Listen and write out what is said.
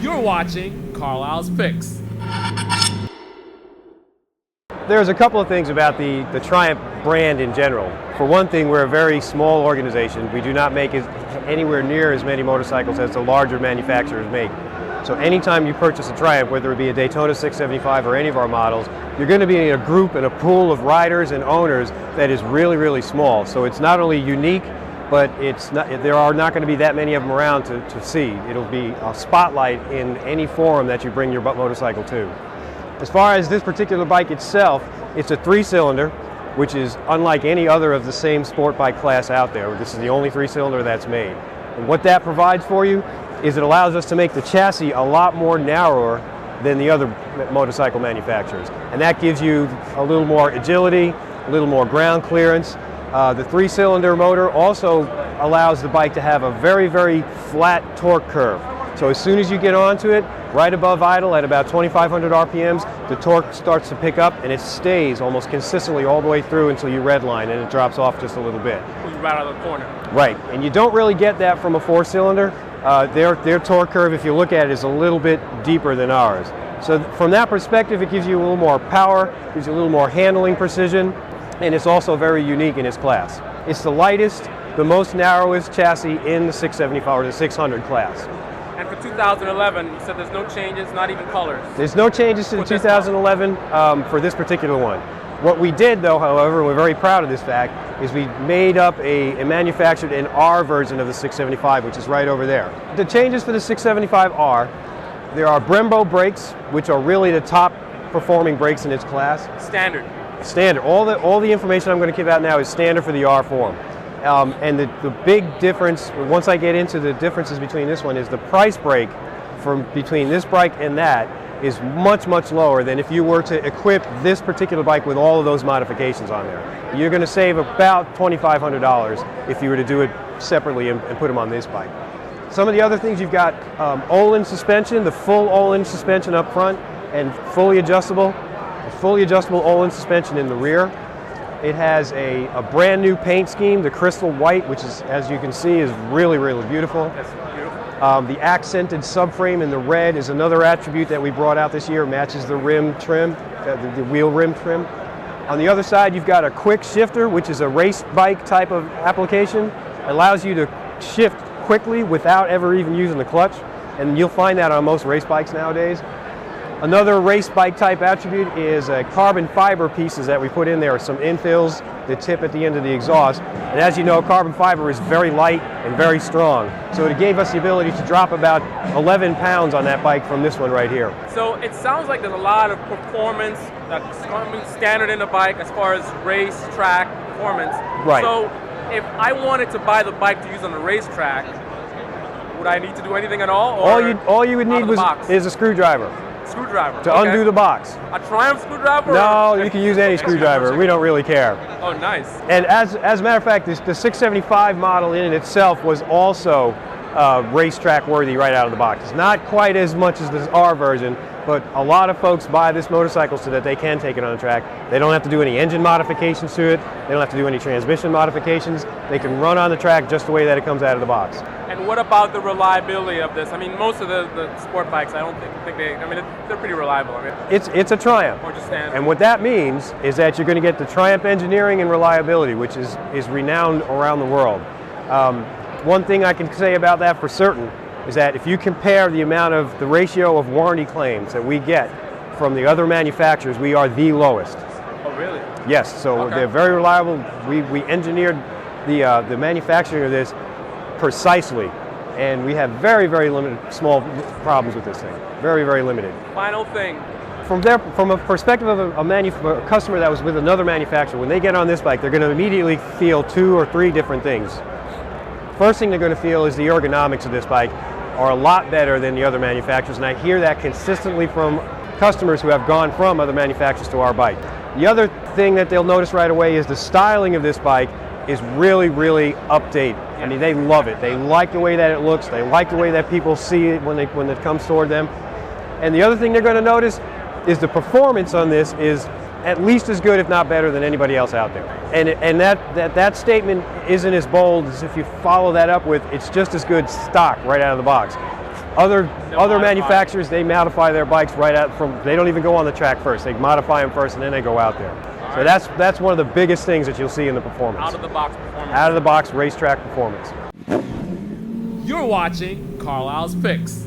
You're watching Carlyle's Picks. There's a couple of things about the Triumph brand in general. For one thing, we're a very small organization. We do not make anywhere near as many motorcycles as the larger manufacturers make. So anytime you purchase a Triumph, whether it be a Daytona 675 or any of our models, you're going to be in a group and a pool of riders and owners that is really, really small. So it's not only unique, but there are not going to be that many of them around to see. It'll be a spotlight in any forum that you bring your motorcycle to. As far as this particular bike itself, it's a 3-cylinder, which is unlike any other of the same sport bike class out there. This is the only 3-cylinder that's made. And what that provides for you is it allows us to make the chassis a lot more narrower than the other motorcycle manufacturers. And that gives you a little more agility, a little more ground clearance. The 3-cylinder motor also allows the bike to have a very, very flat torque curve. So as soon as you get onto it, right above idle at about 2,500 RPMs, the torque starts to pick up and it stays almost consistently all the way through until you redline and it drops off just a little bit. Right out of the corner. Right, and you don't really get that from a 4-cylinder. Their torque curve, if you look at it, is a little bit deeper than ours. So from that perspective, it gives you a little more power, gives you a little more handling precision, and it's also very unique in its class. It's the lightest, the most narrowest chassis in the 675 or the 600 class. And for 2011, you said there's no changes, not even colors. There's no changes to the 2011 for this particular one. What we did, though, however, and we're very proud of this fact, is we made up a manufactured an R version of the 675, which is right over there. The changes for the 675 are, there are Brembo brakes, which are really the top performing brakes in its class. Standard. Standard. All the information I'm going to give out now is standard for the R form. And the big difference, once I get into the differences between this one, is the price break between this bike and that is much, much lower than if you were to equip this particular bike with all of those modifications on there. You're going to save about $2,500 if you were to do it separately and put them on this bike. Some of the other things, you've got Olin suspension, the full Olin suspension up front, and fully adjustable Olin suspension in the rear. It has a brand new paint scheme, the crystal white, which is, as you can see, is really, really beautiful. That's beautiful. The accented subframe in the red is another attribute that we brought out this year, matches the rim trim, the wheel rim trim. On the other side, you've got a quick shifter, which is a race bike type of application. It allows you to shift quickly without ever even using the clutch, and you'll find that on most race bikes nowadays. Another race bike type attribute is carbon fiber pieces that we put in there, some infills that tip at the end of the exhaust. And as you know, carbon fiber is very light and very strong. So it gave us the ability to drop about 11 pounds on that bike from this one right here. So it sounds like there's a lot of performance that's standard in the bike as far as race track performance. Right. So if I wanted to buy the bike to use on the racetrack, would I need to do anything at all? Or all you would need is a screwdriver. Screwdriver. To undo the box. A Triumph screwdriver? No, you can use any screwdriver. We don't really care. Oh, nice. And as a matter of fact, the 675 model in itself was also racetrack worthy right out of the box. It's not quite as much as this R version, but a lot of folks buy this motorcycle so that they can take it on the track. They don't have to do any engine modifications to it. They don't have to do any transmission modifications. They can run on the track just the way that it comes out of the box. And what about the reliability of this? I mean, most of the sport bikes, I don't think they're pretty reliable. I mean, it's a Triumph. Or just standard. And what that means is that you're going to get the Triumph engineering and reliability, which is renowned around the world. One thing I can say about that for certain is that if you compare the ratio of warranty claims that we get from the other manufacturers, we are the lowest. Oh, really? Yes, so okay. They're very reliable. We engineered the manufacturing of this precisely, and we have very, very limited small problems with this thing. Very, very limited. Final thing. From a perspective of a customer that was with another manufacturer, when they get on this bike, they're going to immediately feel 2 or 3 different things. First thing they're going to feel is the ergonomics of this bike are a lot better than the other manufacturers, and I hear that consistently from customers who have gone from other manufacturers to our bike. The other thing that they'll notice right away is the styling of this bike is really, really update. I mean, they love it. They like the way that it looks. They like the way that people see it when it comes toward them. And the other thing they're going to notice is the performance on this is at least as good, if not better, than anybody else out there. And that statement isn't as bold as if you follow that up with, it's just as good stock right out of the box. Other manufacturers, they modify their bikes right out from, they don't even go on the track first. They modify them first and then they go out there. So that's one of the biggest things that you'll see in the performance. Out of the box performance. Out of the box racetrack performance. You're watching Carlyle's Picks.